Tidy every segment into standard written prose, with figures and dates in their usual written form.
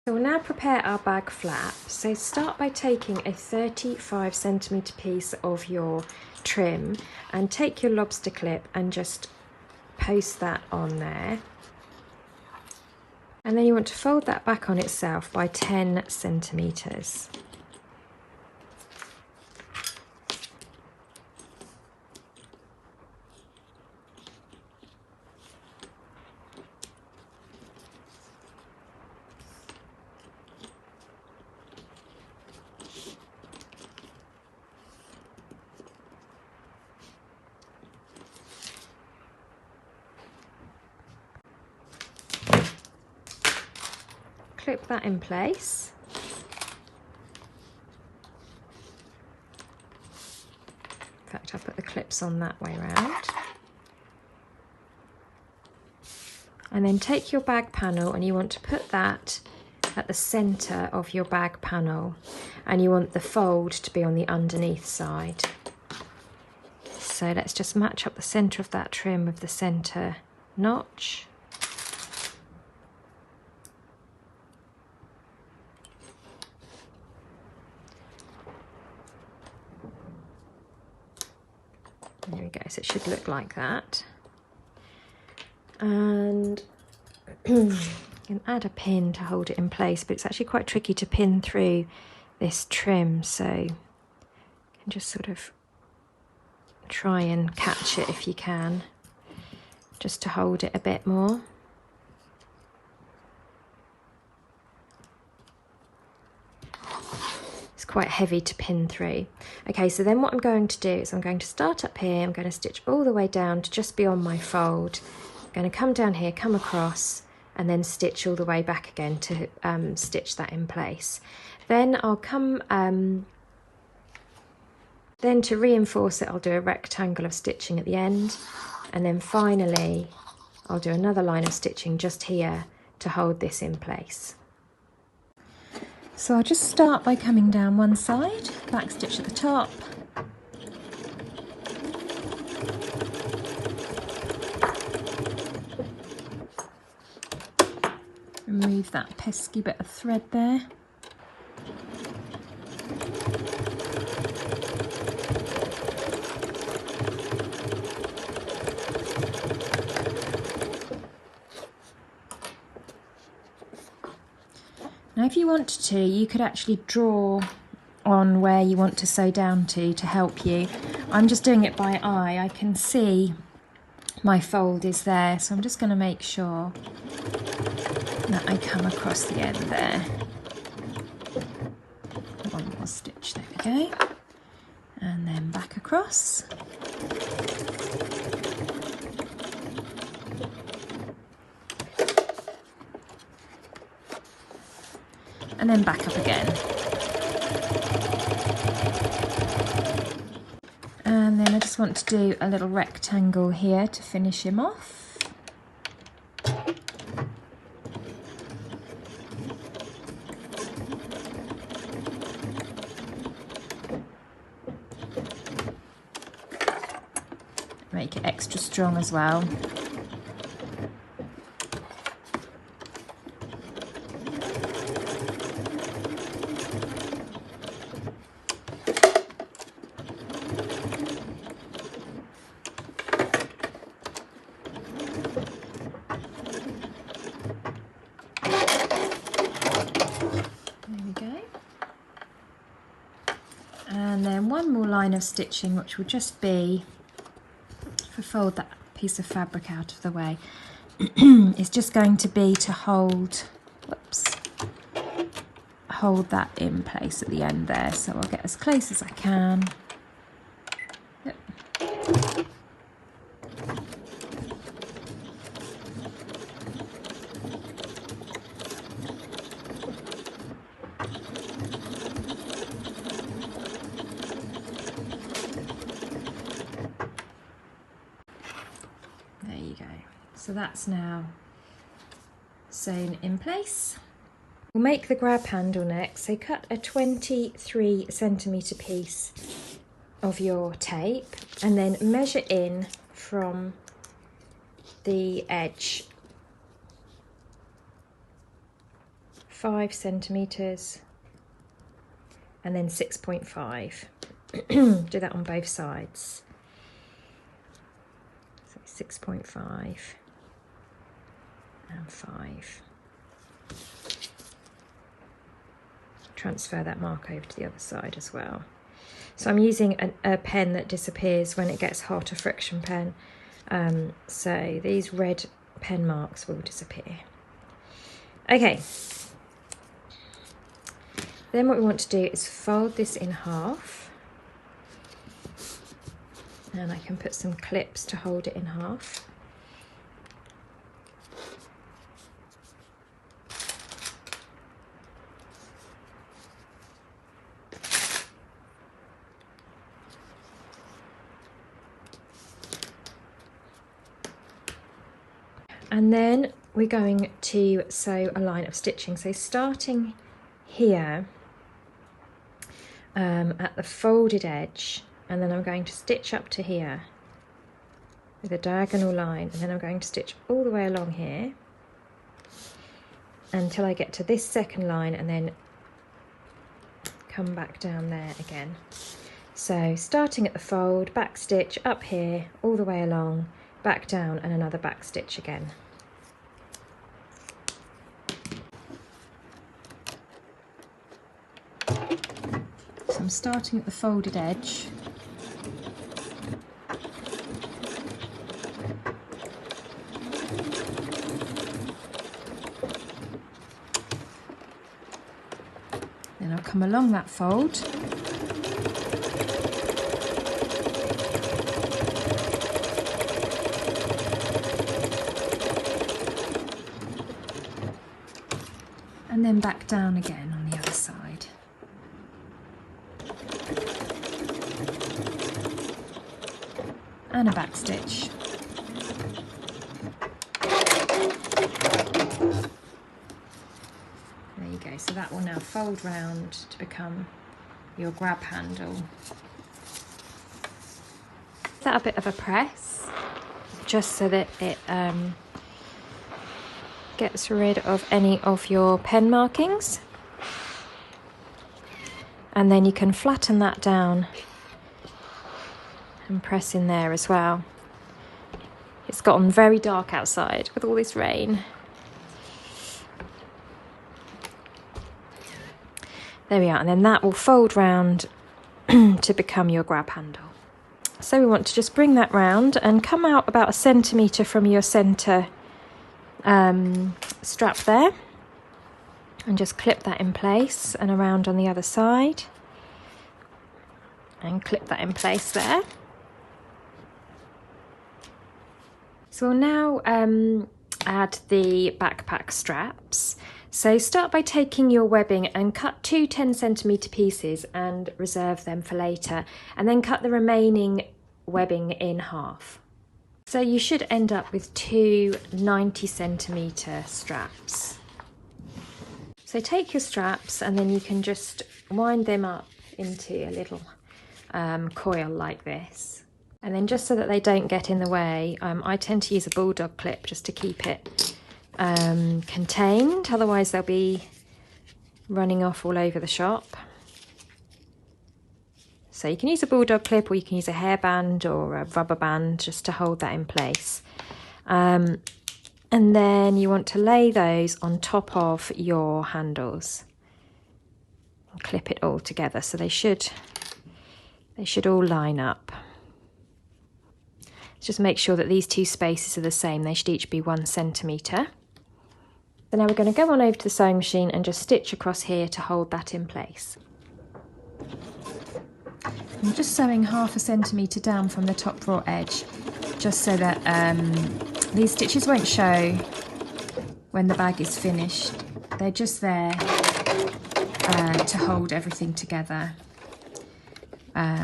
So we'll now prepare our bag flap. So start by taking a 35cm piece of your trim and take your lobster clip and just post that on there. And then you want to fold that back on itself by 10cm. Clip that in place. In fact, I'll put the clips on that way round. And then take your bag panel and you want to put that at the centre of your bag panel, and you want the fold to be on the underneath side. So let's just match up the centre of that trim with the centre notch. There we go, so it should look like that. And you can add a pin to hold it in place, but it's actually quite tricky to pin through this trim, so you can just sort of try and catch it if you can, just to hold it a bit more. It's quite heavy to pin through. Okay, so then what I'm going to do is I'm going to start up here, I'm going to stitch all the way down to just beyond my fold. I'm going to come down here, come across, and then stitch all the way back again to stitch that in place. Then I'll come, then to reinforce it, I'll do a rectangle of stitching at the end, and then finally I'll do another line of stitching just here to hold this in place. So I'll just start by coming down one side, back stitch at the top, remove that pesky bit of thread there. Now if you wanted to, you could actually draw on where you want to sew down to help you. I'm just doing it by eye. I can see my fold is there, so I'm just going to make sure that I come across the end there. One more stitch, there we go. And then back across. And then back up again. And then I just want to do a little rectangle here to finish him off. Make it extra strong as well. And then one more line of stitching, which will just be, if I fold that piece of fabric out of the way, it's just going to be to hold, hold that in place at the end there. So I'll get as close as I can. Yep. So that's now sewn in place. We'll make the grab handle next. So cut a 23cm piece of your tape and then measure in from the edge 5 centimetres and then 6.5. Do that on both sides. So 6.5 and 5. Transfer that mark over to the other side as well. So I'm using a pen that disappears when it gets hot, a friction pen. So these red pen marks will disappear. Okay. Then what we want to do is fold this in half. And I can put some clips to hold it in half. And then we're going to sew a line of stitching. So starting here at the folded edge, and then I'm going to stitch up to here with a diagonal line, and then I'm going to stitch all the way along here until I get to this second line, and then come back down there again. So starting at the fold, back stitch up here, all the way along, back down, and another back stitch again. So I'm starting at the folded edge. Then I'll come along that fold. And then back down again on the other side. And a back stitch. There you go, so that will now fold round to become your grab handle. Give that a bit of a press, just so that it gets rid of any of your pen markings. And then you can flatten that down and press in there as well. It's gotten very dark outside with all this rain. There we are, and then that will fold round to become your grab handle. So we want to just bring that round and come out about 1 centimetre from your centre strap there, and just clip that in place, and around on the other side, and clip that in place there. So we'll now add the backpack straps. So start by taking your webbing and cut 2 10cm pieces and reserve them for later, and then cut the remaining webbing in half. So you should end up with 2 90cm straps. So take your straps and then you can just wind them up into a little coil like this. And then just so that they don't get in the way, I tend to use a bulldog clip just to keep it contained, otherwise they'll be running off all over the shop. So you can use a bulldog clip, or you can use a hairband or a rubber band just to hold that in place. And then you want to lay those on top of your handles and clip it all together, so they should all line up. Just make sure that these 2 spaces are the same. They should each be 1 centimetre. So now we're going to go on over to the sewing machine and just stitch across here to hold that in place. I'm just sewing 1/2 centimetre down from the top raw edge, just so that these stitches won't show when the bag is finished. They're just there to hold everything together.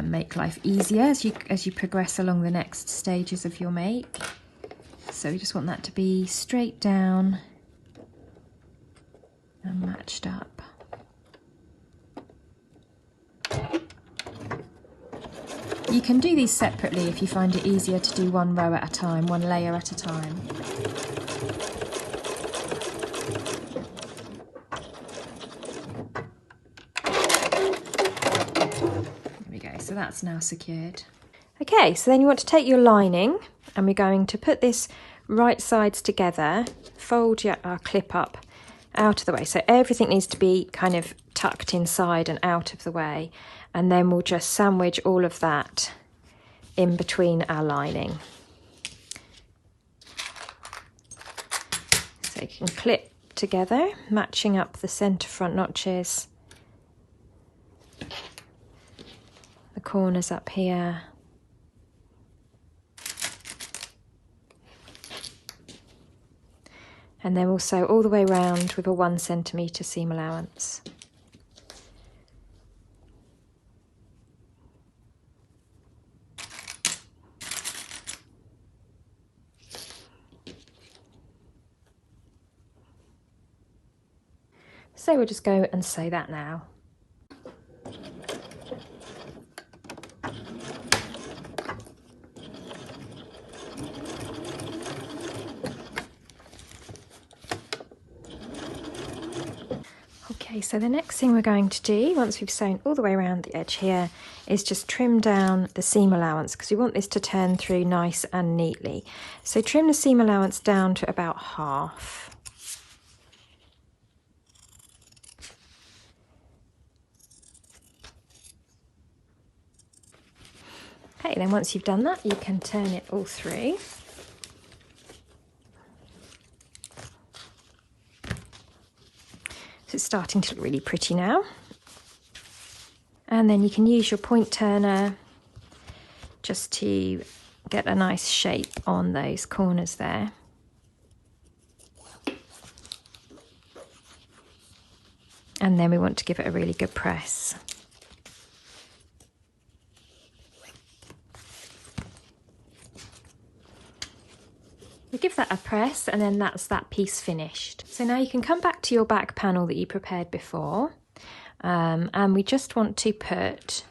Make life easier as you progress along the next stages of your make. So we just want that to be straight down and matched up. You can do these separately if you find it easier to do one row at a time, one layer at a time. So that's now secured. Okay, so then you want to take your lining and we're going to put this right sides together, fold your clip up out of the way. So everything needs to be kind of tucked inside and out of the way. And then we'll just sandwich all of that in between our lining. So you can clip together, matching up the centre front notches, the corners up here, and then also all the way round with a 1 centimetre seam allowance. So we'll just go and sew that now. Okay, so the next thing we're going to do, once we've sewn all the way around the edge here, is just trim down the seam allowance, because we want this to turn through nice and neatly. So trim the seam allowance down to about half. Okay, then once you've done that, you can turn it all through. So it's starting to look really pretty now. And then you can use your point turner just to get a nice shape on those corners there. And then we want to give it a really good press. You give that a press and then that's that piece finished. So now you can come back to your back panel that you prepared before, and we just want to put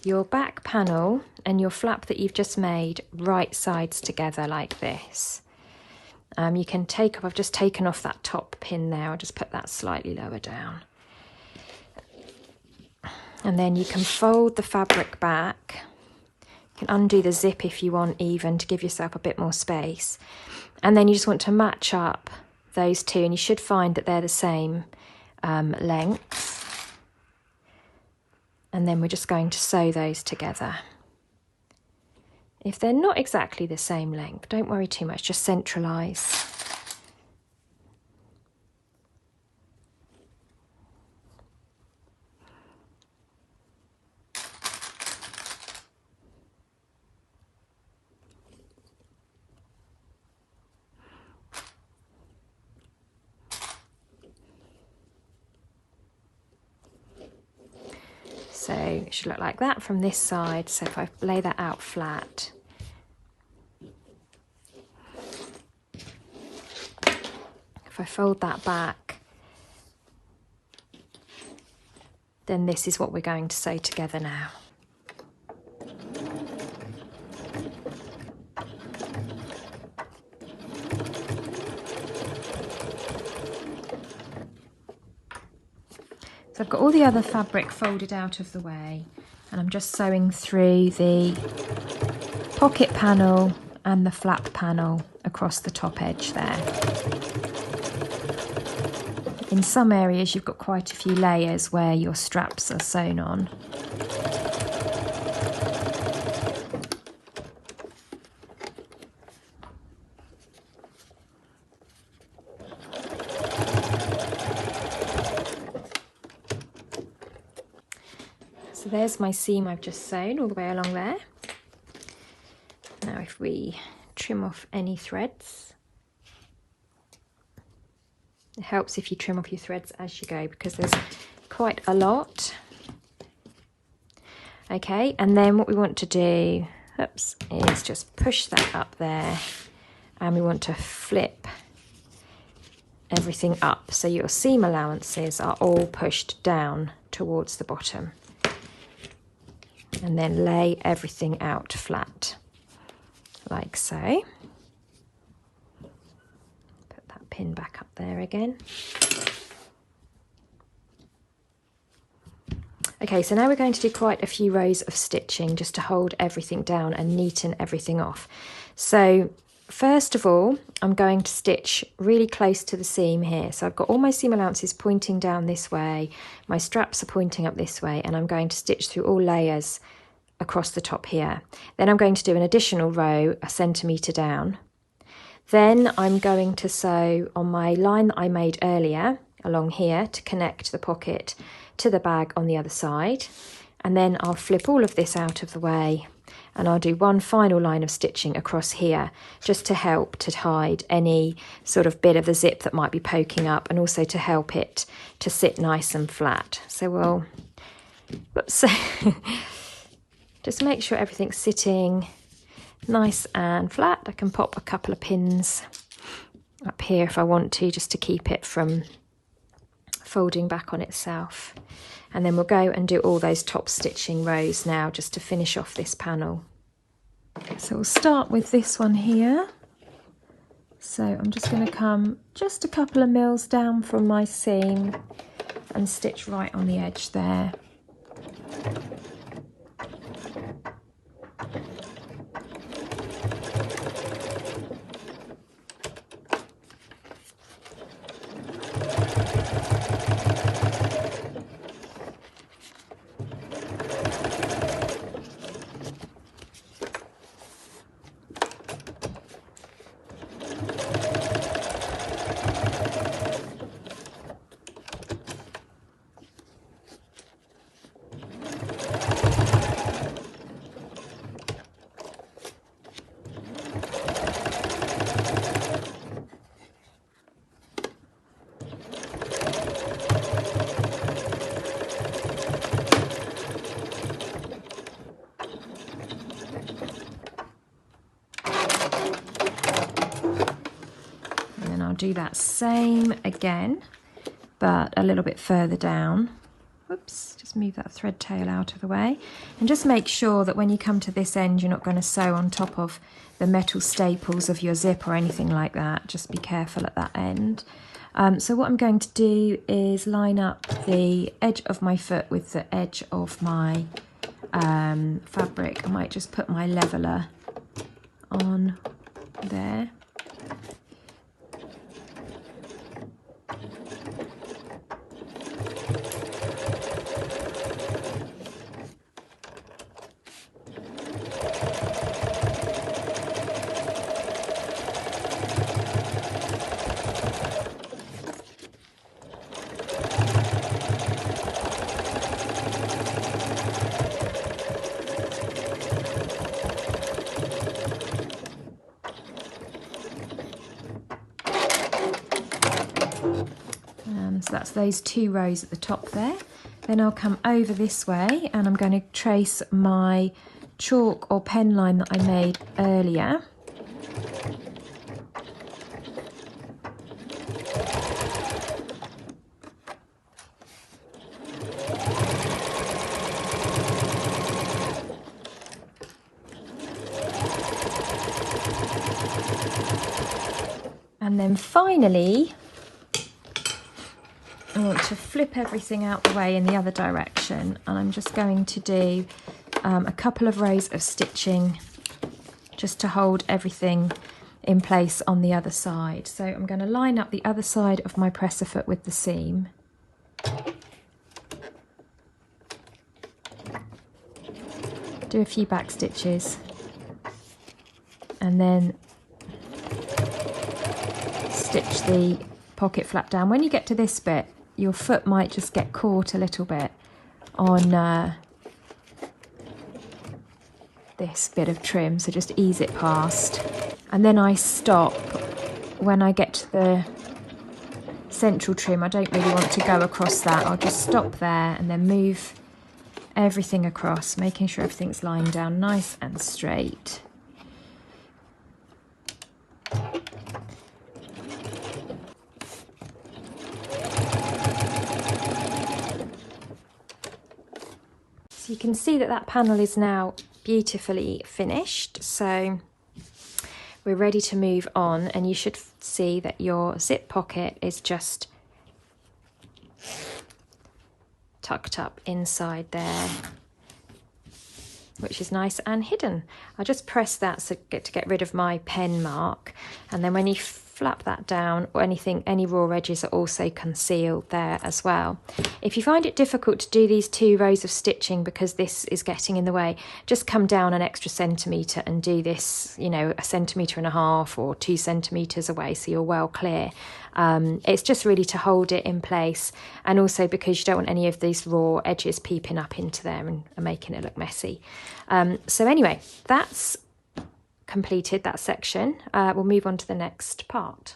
your back panel and your flap that you've just made right sides together like this. You can take off, I've just taken off that top pin there, I'll just put that slightly lower down. And then you can fold the fabric back. You can undo the zip if you want even to give yourself a bit more space. And then you just want to match up those two, and you should find that they're the same length. And then we're just going to sew those together. If they're not exactly the same length, don't worry too much, just centralise. So it should look like that from this side. So if I lay that out flat, if I fold that back, then this is what we're going to sew together now. So I've got all the other fabric folded out of the way, and I'm just sewing through the pocket panel and the flap panel across the top edge there. In some areas you've got quite a few layers where your straps are sewn on. So there's my seam I've just sewn all the way along there. Now if we trim off any threads, it helps if you trim off your threads as you go because there's quite a lot. Okay, and then what we want to do, is just push that up there, and we want to flip everything up so your seam allowances are all pushed down towards the bottom. And then lay everything out flat, like so. Put that pin back up there again. Okay, so now we're going to do quite a few rows of stitching just to hold everything down and neaten everything off. So first of all, I'm going to stitch really close to the seam here. So I've got all my seam allowances pointing down this way, my straps are pointing up this way, and I'm going to stitch through all layers across the top here. Then I'm going to do an additional row 1 centimetre down. Then I'm going to sew on my line that I made earlier along here to connect the pocket to the bag on the other side, and then I'll flip all of this out of the way and I'll do one final line of stitching across here just to help to hide any sort of bit of the zip that might be poking up, and also to help it to sit nice and flat. So we'll just make sure everything's sitting nice and flat. I can pop a couple of pins up here if I want to, just to keep it from folding back on itself. And then we'll go and do all those top stitching rows now just to finish off this panel. So we'll start with this one here. So I'm just going to come just a couple of mils down from my seam and stitch right on the edge there. Do that same again, but a little bit further down. Whoops, just move that thread tail out of the way, and just make sure that when you come to this end you're not going to sew on top of the metal staples of your zip or anything like that. Just be careful at that end. So what I'm going to do is line up the edge of my foot with the edge of my fabric. I might just put my leveler on there. So that's those 2 rows at the top there. Then I'll come over this way and I'm going to trace my chalk or pen line that I made earlier. And then finally, I want to flip everything out the way in the other direction, and I'm just going to do a couple of rows of stitching just to hold everything in place on the other side. So I'm going to line up the other side of my presser foot with the seam. Do a few back stitches and then stitch the pocket flap down. When you get to this bit, your foot might just get caught a little bit on this bit of trim, so just ease it past. And then I stop when I get to the central trim. I don't really want to go across that. I'll just stop there and then move everything across, making sure everything's lying down nice and straight. So you can see that that panel is now beautifully finished, so we're ready to move on, and you should see that your zip pocket is just tucked up inside there, which is nice and hidden. I'll just press that to get rid of my pen mark, and then when you flap that down, or any raw edges are also concealed there as well. If you find it difficult to do these 2 rows of stitching because this is getting in the way, just come down an extra centimetre and do this, you know, 1.5 centimetres or 2 centimetres away, so you're well clear. It's just really to hold it in place, and also because you don't want any of these raw edges peeping up into there and making it look messy. So anyway, that's completed that section. We'll move on to the next part.